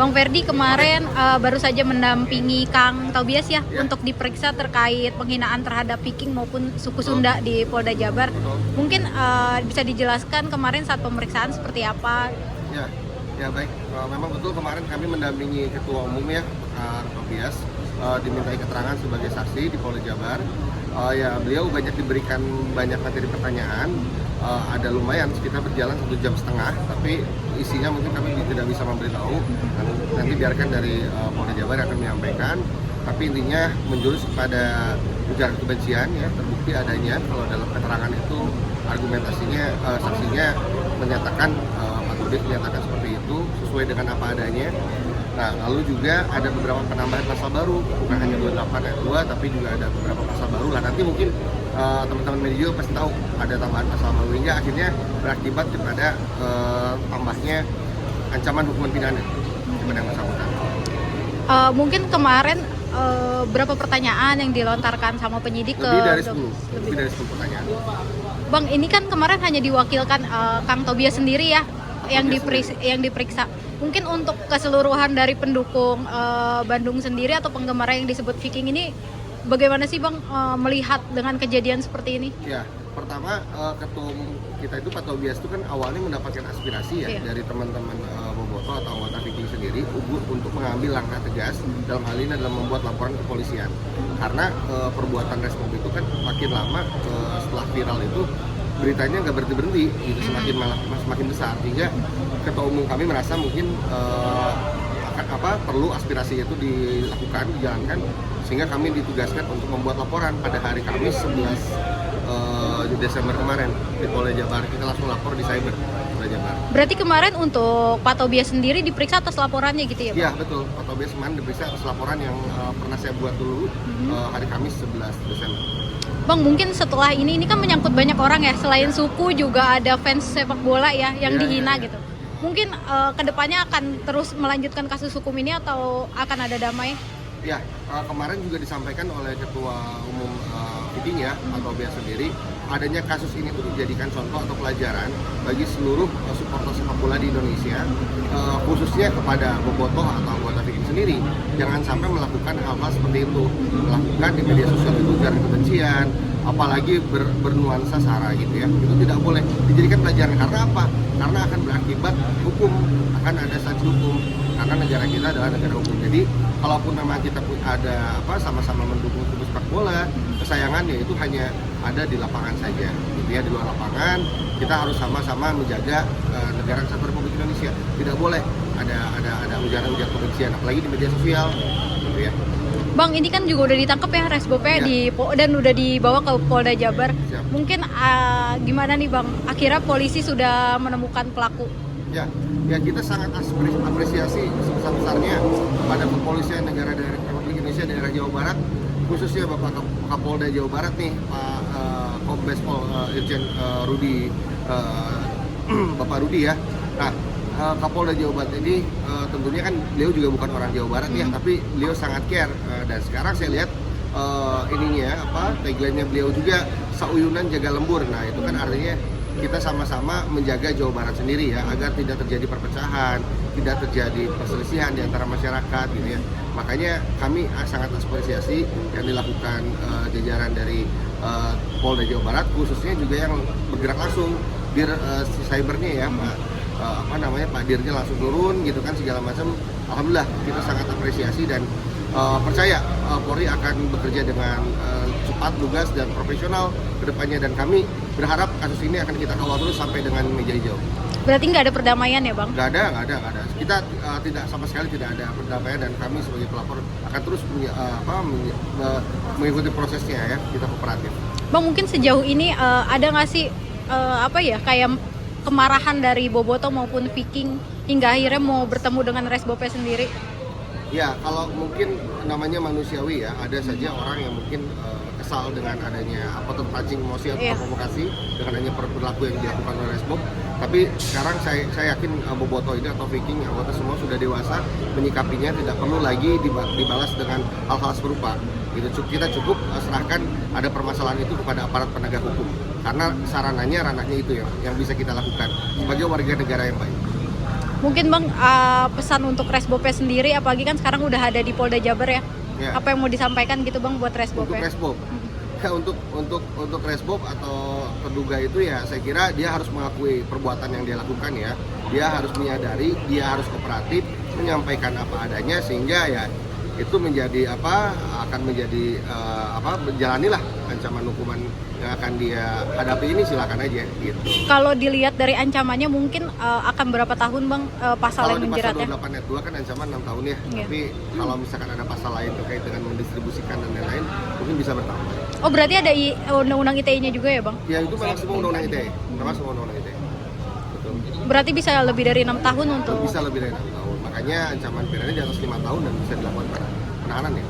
Bang Ferdi kemarin baru saja mendampingi Kang Tobias ya untuk diperiksa terkait penghinaan terhadap Viking maupun suku Sunda di Polda Jabar. Mungkin bisa dijelaskan kemarin saat pemeriksaan seperti apa? Ya baik. Memang betul kemarin kami mendampingi Ketua Umum ya Kang Tobias dimintai keterangan sebagai saksi di Polda Jabar. Ya beliau diberikan banyak materi pertanyaan. Ada lumayan, kita berjalan 1,5 jam, tapi isinya mungkin kami tidak bisa memberitahu. Nanti biarkan dari Polda Jabar yang akan menyampaikan. Tapi intinya menjurus kepada ujaran kebencian ya, terbukti adanya kalau dalam keterangan itu argumentasinya saksinya menyatakan Pak Tobias menyatakan seperti itu sesuai dengan apa adanya. Nah, lalu juga ada beberapa penambahan pasal baru, bukan hanya 28 ayat 2, tapi juga ada beberapa pasal baru lah. Nanti mungkin teman-teman media juga pasti tahu ada tambahan pasal baru hingga akhirnya berakibat kepada tambahnya ancaman hukuman pidana kepada yang bersangkutan. Mungkin kemarin berapa pertanyaan yang dilontarkan sama penyidik lebih dari 10 pertanyaan. Bang, ini kan kemarin hanya diwakilkan Kang Tobias sendiri ya yang diperiksa. Mungkin untuk keseluruhan dari pendukung Bandung sendiri atau penggemar yang disebut Viking ini, bagaimana sih Bang melihat dengan kejadian seperti ini? Ya, pertama ketua umum kita itu Pak Tobias itu kan awalnya mendapatkan aspirasi ya dari teman-teman Boboto atau anggota Viking sendiri untuk mengambil langkah tegas dalam hal ini adalah membuat laporan ke kepolisian. Karena perbuatan Resmob itu kan makin lama setelah viral itu beritanya nggak berhenti gitu, semakin besar, sehingga ketua umum kami merasa mungkin perlu aspirasinya itu dijalankan, sehingga kami ditugaskan untuk membuat laporan pada hari Kamis 11 Desember kemarin di Polda Jabar. Kita langsung lapor di cyber Polda Jabar. Berarti kemarin untuk Pak Tobias sendiri diperiksa atas laporannya gitu ya Pak? Iya betul, Pak Tobias kemarin diperiksa atas laporan yang pernah saya buat dulu hari Kamis 11 Desember. Bang, mungkin setelah ini kan menyangkut banyak orang ya, selain suku juga ada fans sepak bola ya yang dihina gitu. Mungkin kedepannya akan terus melanjutkan kasus hukum ini atau akan ada damai? Ya, kemarin juga disampaikan oleh Ketua Umum Viking ya, Pak Tobias sendiri, adanya kasus ini tuh dijadikan contoh atau pelajaran bagi seluruh supporter sepak bola di Indonesia, khususnya kepada Bobotoh atau anggota Viking sendiri. Jangan sampai melakukan hal-hal seperti itu, melakukan di media sosial itu ujaran kebencian, apalagi bernuansa sara gitu ya. Itu tidak boleh dijadikan pelajaran. Karena apa? Karena akan berakibat hukum, akan ada sanksi hukum. Karena negara kita adalah negara hukum. Jadi kalaupun memang kita ada sama-sama mendukung klub sepak bola, kesayangannya itu hanya ada di lapangan saja, gitu ya. Di luar lapangan kita harus sama-sama menjaga negara kesatuan Republik Indonesia. Tidak boleh ada ujaran-ujaran kebencian, apalagi di media sosial, gitu ya. Bang, ini kan juga udah ditangkap ya Resbopnya dan udah dibawa ke Polda Jabar. Siap. Mungkin gimana nih Bang? Akhirnya polisi sudah menemukan pelaku. Ya kita sangat apresiasi sebesar-besarnya kepada kepolisian negara dari Republik Indonesia daerah Jawa Barat, khususnya Bapak Kapolda Jawa Barat nih, Pak Kombes Pol Irjen Rudi, Bapak Rudi ya. Nah, Kapolda Jawa Barat ini tentunya kan beliau juga bukan orang Jawa Barat ya, tapi beliau sangat care dan sekarang saya lihat tagline-nya beliau juga sauyunan jaga lembur. Nah, itu kan artinya kita sama-sama menjaga Jawa Barat sendiri ya, agar tidak terjadi perpecahan, tidak terjadi perselisihan di antara masyarakat gitu ya. Makanya kami sangat apresiasi yang dilakukan jajaran dari Polda Jawa Barat, khususnya juga yang bergerak langsung di cybernya ya, Pak Dirnya langsung turun gitu kan segala macam. Alhamdulillah kita sangat apresiasi dan percaya Polri akan bekerja dengan cepat, lugas dan profesional ke depannya, dan kami berharap kasus ini akan kita kawal terus sampai dengan meja hijau. Berarti nggak ada perdamaian ya Bang? Nggak ada. Kita tidak sama sekali tidak ada perdamaian, dan kami sebagai pelapor akan terus mengikuti prosesnya ya, kita kooperatif. Bang, mungkin sejauh ini ada nggak sih kayak kemarahan dari Boboto maupun Viking hingga akhirnya mau bertemu dengan Resbopnya sendiri? Ya, kalau mungkin namanya manusiawi ya, ada saja orang yang mungkin kesal dengan adanya terpancing emosi atau provokasi dengan adanya perilaku yang dilakukan oleh Resmob. Tapi sekarang saya yakin Boboto ini atau Viking anggota semua sudah dewasa menyikapinya, tidak perlu lagi dibalas dengan hal-hal serupa. Kita cukup serahkan ada permasalahan itu kepada aparat penegak hukum, karena ranahnya itu yang bisa kita lakukan sebagai warga negara yang baik. Mungkin Bang, pesan untuk Resbobnya sendiri, apalagi kan sekarang udah ada di Polda Jabar ya. Ya. Apa yang mau disampaikan gitu Bang buat Untuk Resbobnya? Resbob, ya, untuk Resbob atau terduga itu ya saya kira dia harus mengakui perbuatan yang dia lakukan ya. Dia harus menyadari, dia harus kooperatif, menyampaikan apa adanya sehingga ya itu menjadi akan menjadi menjalanilah ancaman hukuman yang akan dia hadapi ini, silakan aja gitu. Kalau dilihat dari ancamannya mungkin akan berapa tahun Bang pasal Kalau yang di pasal menjeratnya? 28 ayat 2 kan ancaman 6 tahun ya. Iya. Tapi kalau misalkan ada pasal lain terkait dengan mendistribusikan dan lain-lain, mungkin bisa bertambah. Oh berarti ada undang-undang ITE-nya juga ya Bang? Ya itu memang semua undang-undang ITE. Memang semua undang-undang ITE. Betul. Berarti bisa lebih dari 6 tahun untuk... Bisa lebih dari 6 tahun. Makanya ancaman pidananya di atas 5 tahun dan bisa dilakukan penahanan ya.